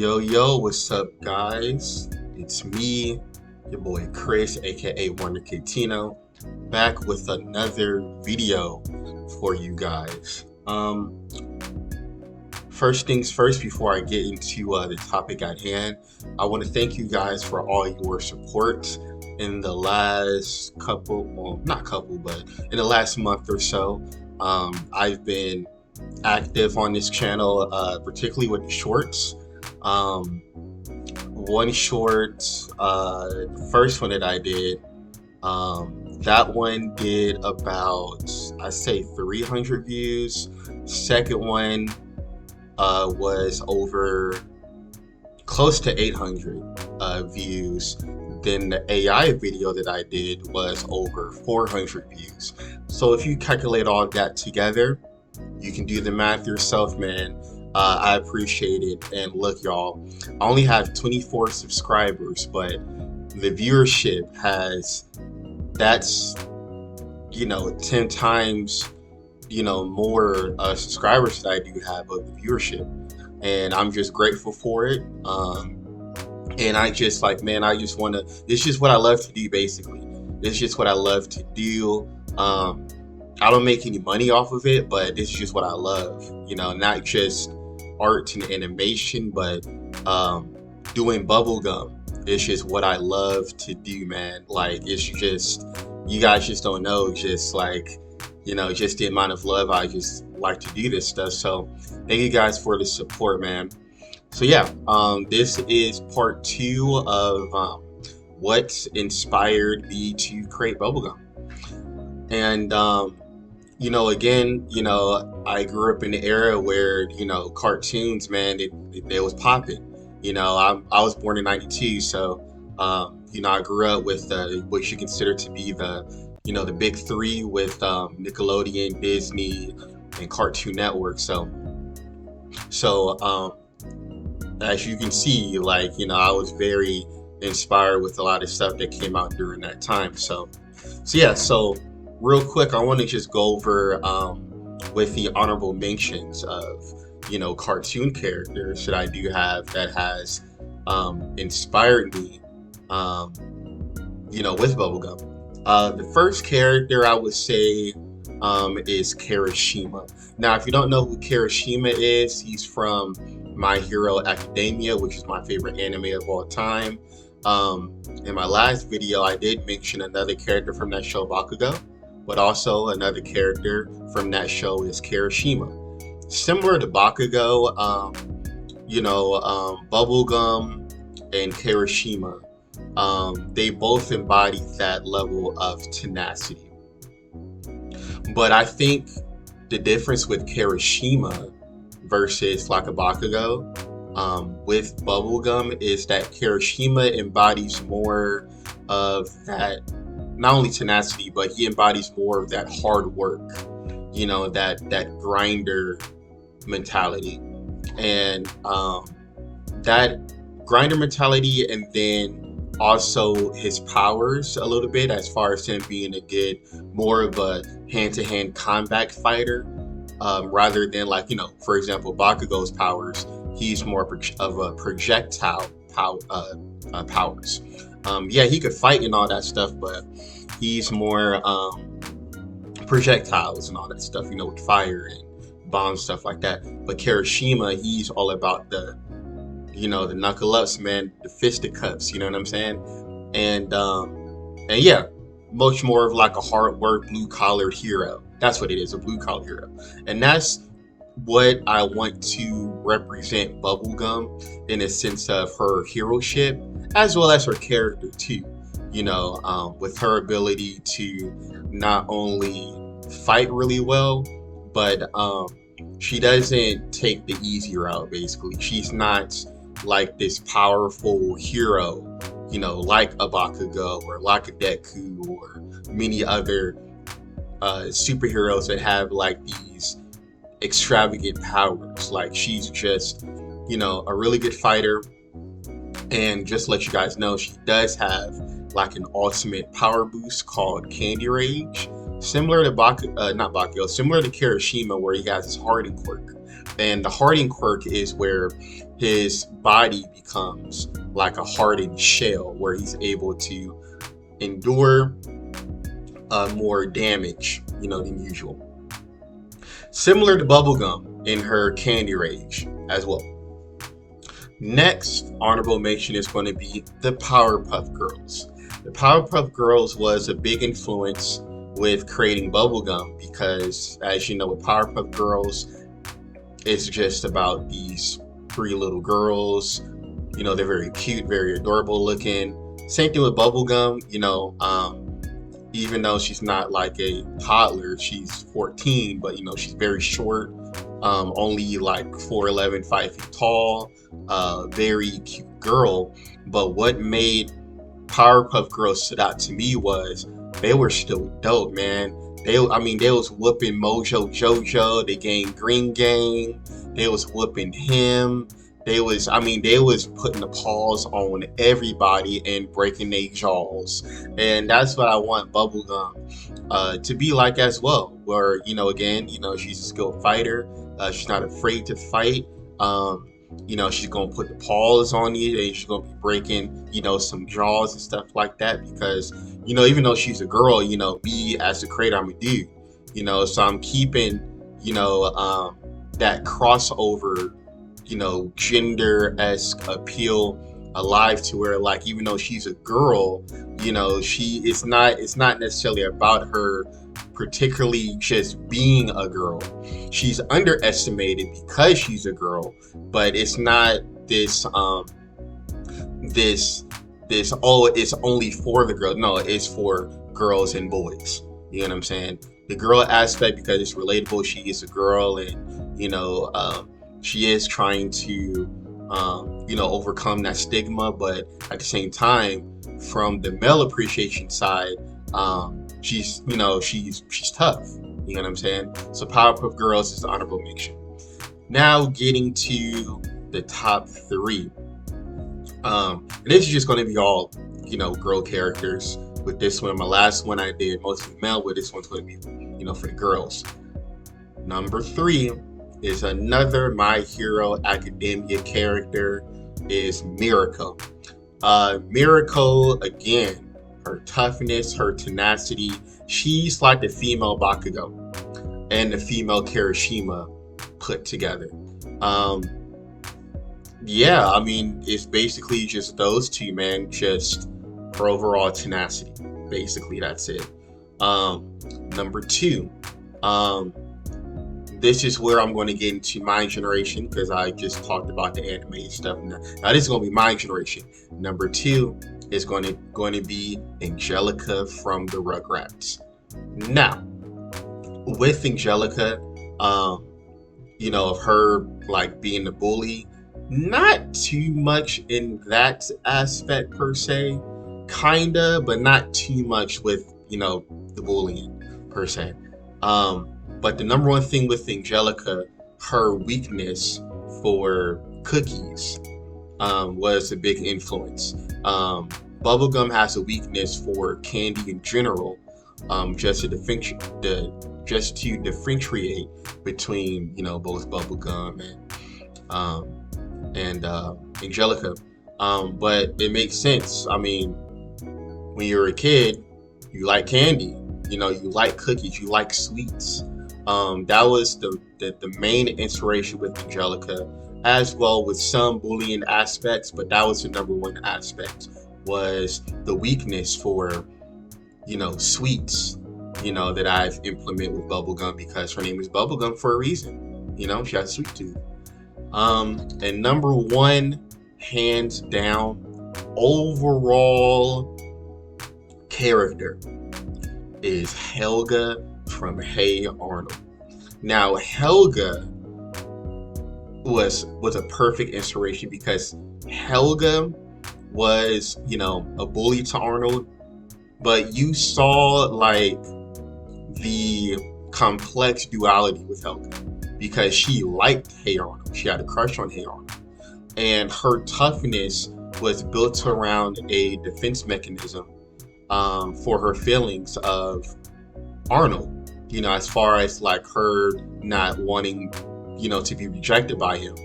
Yo, what's up, guys? It's me, your boy Chris, aka Wonder Tino, back with another video for you guys. First things first, before I get into the topic at hand, I want to thank you guys for all your support in the last but in the last month or so. I've been active on this channel, particularly with the shorts. One short, the first one that I did, that one did about, I say 300 views. Second one was over close to 800 views. Then the AI video that I did was over 400 views. So if you calculate all that together, you can do the math yourself, man. I appreciate it. And look, y'all, I only have 24 subscribers, but the viewership that's 10 times more subscribers that I do have of the viewership, and I'm just grateful for it. And I just want to, it's just what I love to do, basically. It's just what I love to do. I don't make any money off of it, but it's just what I love, not just art and animation, but doing bubblegum. It's just what I love to do, man. Like, it's just, you guys just don't know, just like, just the amount of love I just like to do this stuff. So thank you guys for the support, man. So yeah, this is part 2 of what inspired me to create bubblegum. And again, I grew up in the era where, cartoons, man, they was popping. I was born in 92, so, I grew up with what you consider to be the big three with Nickelodeon, Disney, and Cartoon Network. So as you can see, I was very inspired with a lot of stuff that came out during that time. So real quick, I want to just go over with the honorable mentions of cartoon characters that I do have that has inspired me with bubblegum. The first character I would say is Kirishima. Now, if you don't know who Kirishima is, he's from My Hero Academia, which is my favorite anime of all time. In my last video, I did mention another character from that show, Bakugo, but also another character from that show is Kirishima. Similar to Bakugo, Bubblegum and Kirishima, they both embody that level of tenacity. But I think the difference with Kirishima versus like a Bakugo with Bubblegum is that Kirishima embodies more of that, not only tenacity, but he embodies more of that hard work, that grinder mentality. And that grinder mentality, and then also his powers a little bit, as far as him being more of a hand-to-hand combat fighter, rather than for example, Bakugo's powers, he's more of a projectile powers. Yeah, he could fight and all that stuff, but he's more projectiles and all that stuff, with fire and bombs, stuff like that. But Kirishima, he's all about the knuckle ups, man, the fisticuffs, you know what I'm saying? And yeah, much more of like a hard work, blue collar hero. That's what it is, a blue collar hero. And that's what I want to represent Bubblegum in a sense of her heroship, as well as her character too, with her ability to not only fight really well, but she doesn't take the easy route, basically. She's not like this powerful hero, like a Bakugo or like a Deku or many other superheroes that have like these extravagant powers. Like, she's just, a really good fighter. And just to let you guys know, she does have like an ultimate power boost called Kandy Rage. similar to not Bakugo, similar to Kirishima, where he has his hardened quirk. And the hardened quirk is where his body becomes like a hardened shell, where he's able to endure more damage, than usual. Similar to Bubblegum in her Kandy Rage as well. Next honorable mention is going to be the Powerpuff Girls. The Powerpuff Girls was a big influence with creating Bubblegum because, as you know, with Powerpuff Girls, it's just about these three little girls. They're very cute, very adorable looking. Same thing with Bubblegum, even though she's not like a toddler, she's 14, but she's very short, only like 4'11", 5 feet tall, very cute girl. But what made Powerpuff Girls stood out to me was they were still dope, man. They was whooping Mojo Jojo, the Gang Green Gang. They was whooping him. They was putting the paws on everybody and breaking their jaws. And that's what I want Bubblegum to be like as well. Where, again, she's a skilled fighter. She's not afraid to fight. She's going to put the paws on you and she's going to be breaking, some jaws and stuff like that. Because, even though she's a girl, me as the creator, I'm a dude. So I'm keeping, that crossover, gender-esque appeal alive, to where, like, even though she's a girl, it's not necessarily about her particularly just being a girl. She's underestimated because she's a girl, but it's not this it's only for the girls. No, it's for girls and boys. You know what I'm saying? The girl aspect, because it's relatable. She is a girl, and she is trying to overcome that stigma, but at the same time, from the male appreciation side, she's tough. You know what I'm saying? So Powerpuff Girls is the honorable mention. Now getting to the top three. And this is just going to be all girl characters. With this one, my last one I did mostly male. With this one's going to be for the girls. Number 3 is another My Hero Academia character, is Miracle. Miracle, again, her toughness, her tenacity. She's like the female Bakugo and the female Kirishima put together. It's basically just those two, man. Just her overall tenacity. Basically, that's it. Number 2. This is where I'm going to get into my generation, because I just talked about the anime stuff. Now this is going to be my generation. Number 2 is going to be Angelica from the Rugrats. Now, with Angelica, of her like being the bully, not too much in that aspect per se, kinda, but not too much with the bullying per se. But the number one thing with Angelica, her weakness for cookies, was a big influence. Bubblegum has a weakness for candy in general, just to differentiate between both Bubblegum and Angelica. But it makes sense. I mean, when you're a kid, you like candy. You like cookies. You like sweets. That was the main inspiration with Angelica, as well with some bullying aspects, but that was the number one aspect, was the weakness for sweets, that I've implemented with Bubblegum, because her name is Bubblegum for a reason. She has a sweet tooth. And number 1, hands down, overall character is Helga from Hey Arnold. Now, Helga was a perfect inspiration, because Helga was, a bully to Arnold, but you saw like the complex duality with Helga, because she liked Hey Arnold. She had a crush on Hey Arnold, and her toughness was built around a defense mechanism for her feelings of Arnold, as far as like her not wanting, to be rejected by him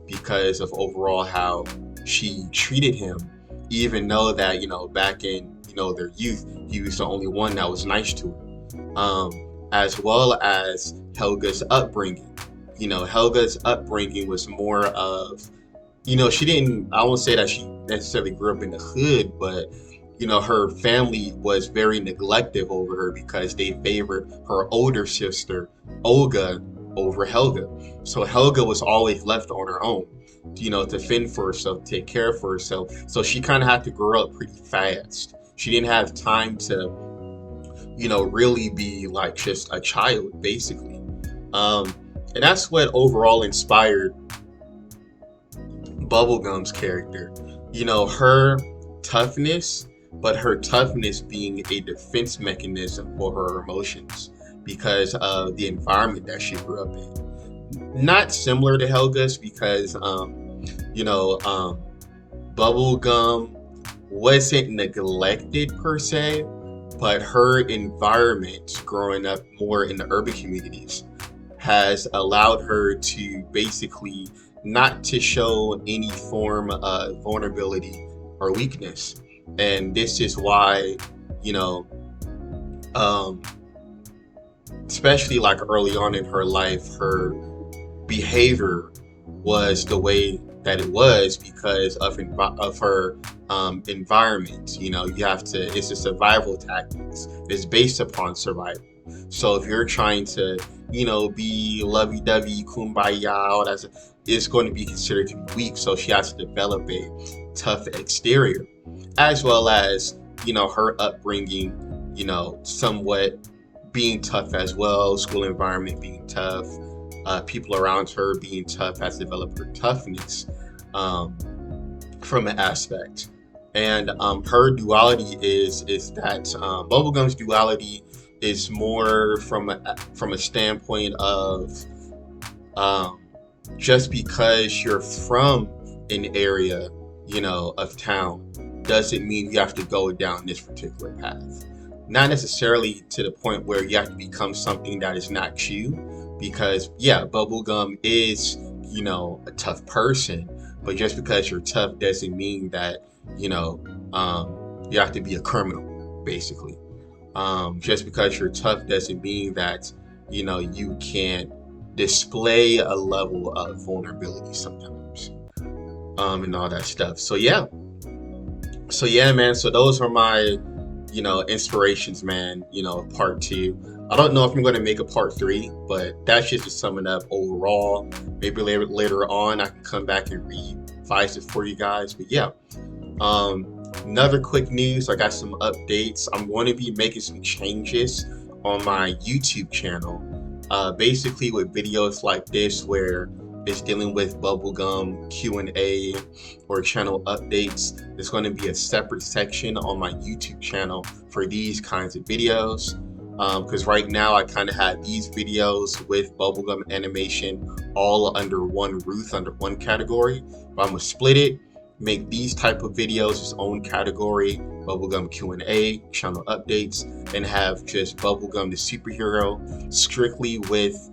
because of overall how she treated him, even though that, back in, their youth, he was the only one that was nice to her. As well as Helga's upbringing. Helga's upbringing was more of, she didn't, I won't say that she necessarily grew up in the hood, but, her family was very neglective over her because they favored her older sister, Olga, over Helga. So Helga was always left on her own, to fend for herself, take care of herself. So she kind of had to grow up pretty fast. She didn't have time to, really be like just a child, basically. And that's what overall inspired Bubblegum's character. Her toughness, but her toughness being a defense mechanism for her emotions because of the environment that she grew up in. Not similar to Helga's because, Bubblegum wasn't neglected per se, but her environment growing up more in the urban communities has allowed her to basically not to show any form of vulnerability or weakness. And this is why, especially like early on in her life, her behavior was the way that it was because of her environment. You have to, it's a survival tactics. It's based upon survival. So if you're trying to, be lovey-dovey, kumbaya, all that, it's going to be considered to be weak. So she has to develop a tough exterior, as well as, her upbringing, somewhat being tough as well, school environment being tough, people around her being tough has developed her toughness from an aspect. And her duality is that Bubblegum's duality is more from a standpoint of just because you're from an area, of town, doesn't mean you have to go down this particular path. Not necessarily to the point where you have to become something that is not you, because Bubblegum is, a tough person, but just because you're tough doesn't mean that, you have to be a criminal, basically. Just because you're tough doesn't mean that, you can't display a level of vulnerability sometimes, and all that stuff. So man. So those are my, inspirations, man. Part 2. I don't know if I'm going to make a part 3, but that's just to sum it up overall. Maybe later on I can come back and revise it for you guys. But another quick news, I got some updates. I'm going to be making some changes on my YouTube channel, basically with videos like this where it's dealing with Bubblegum Q&A or channel updates. There's going to be a separate section on my YouTube channel for these kinds of videos, because right now I kind of have these videos with Bubblegum animation all under one roof, under one category. But I'm going to split it, make these type of videos its own category, Bubblegum Q&A, channel updates, and have just Bubblegum the superhero strictly with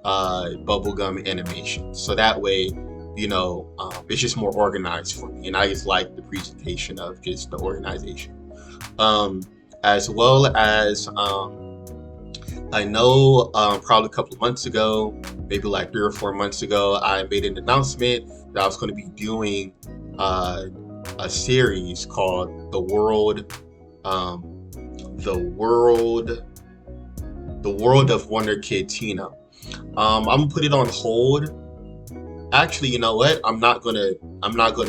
Bubblegum animation. So that way, it's just more organized for me, and I just like the presentation of just the organization. As well as I know probably a couple of months ago, maybe like 3 or 4 months ago, I made an announcement that I was going to be doing a series called The World of Wonder Kid Tina. I'm gonna put it on hold. Actually, you know what? I'm not gonna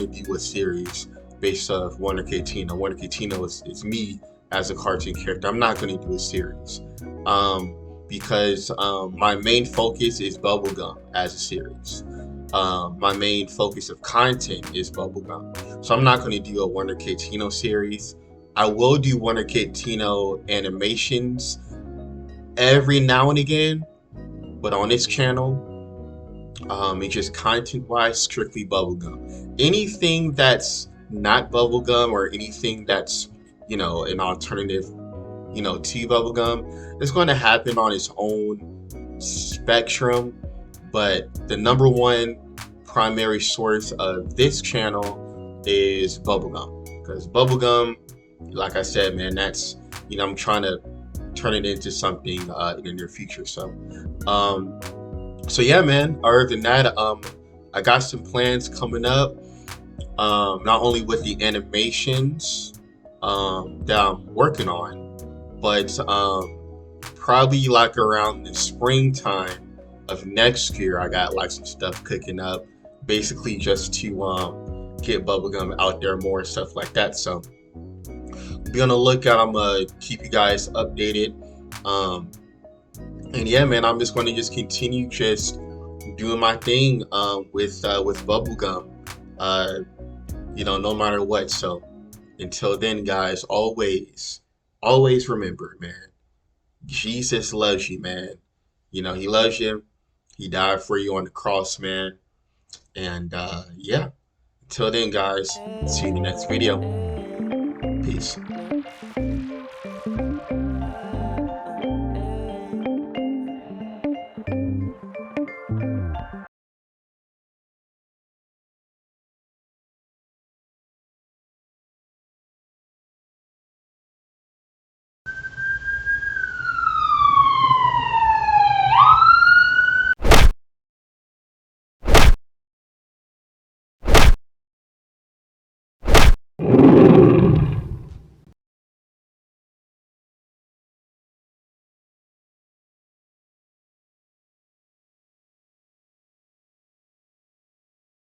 do a series based off Wonder Kid Tina. Wonder Kid Tina is me as a cartoon character. I'm not gonna do a series because my main focus is Bubblegum as a series. My main focus of content is Bubblegum, so I'm not going to do a Wonder Kid Tino series. I will do Wonder Kid Tino animations every now and again, but on this channel, it's just content-wise, strictly Bubblegum. Anything that's not Bubblegum or anything that's, an alternative, to Bubblegum. It's going to happen on its own spectrum, but the number one primary source of this channel is Bubblegum, because Bubblegum, like I said, man, that's, I'm trying to turn it into something in the near future. So yeah, man, other than that, I got some plans coming up, not only with the animations that I'm working on, but probably like around the springtime of next year, I got like some stuff cooking up, basically just to get Bubblegum out there more and stuff like that. So be on the lookout. I'm gonna keep you guys updated. And yeah, man, I'm just going to just continue just doing my thing with Bubblegum, no matter what. So until then, guys, always remember, man, Jesus loves you, man. He loves you. He died for you on the cross, man. And yeah, until then, guys, see you in the next video. Peace.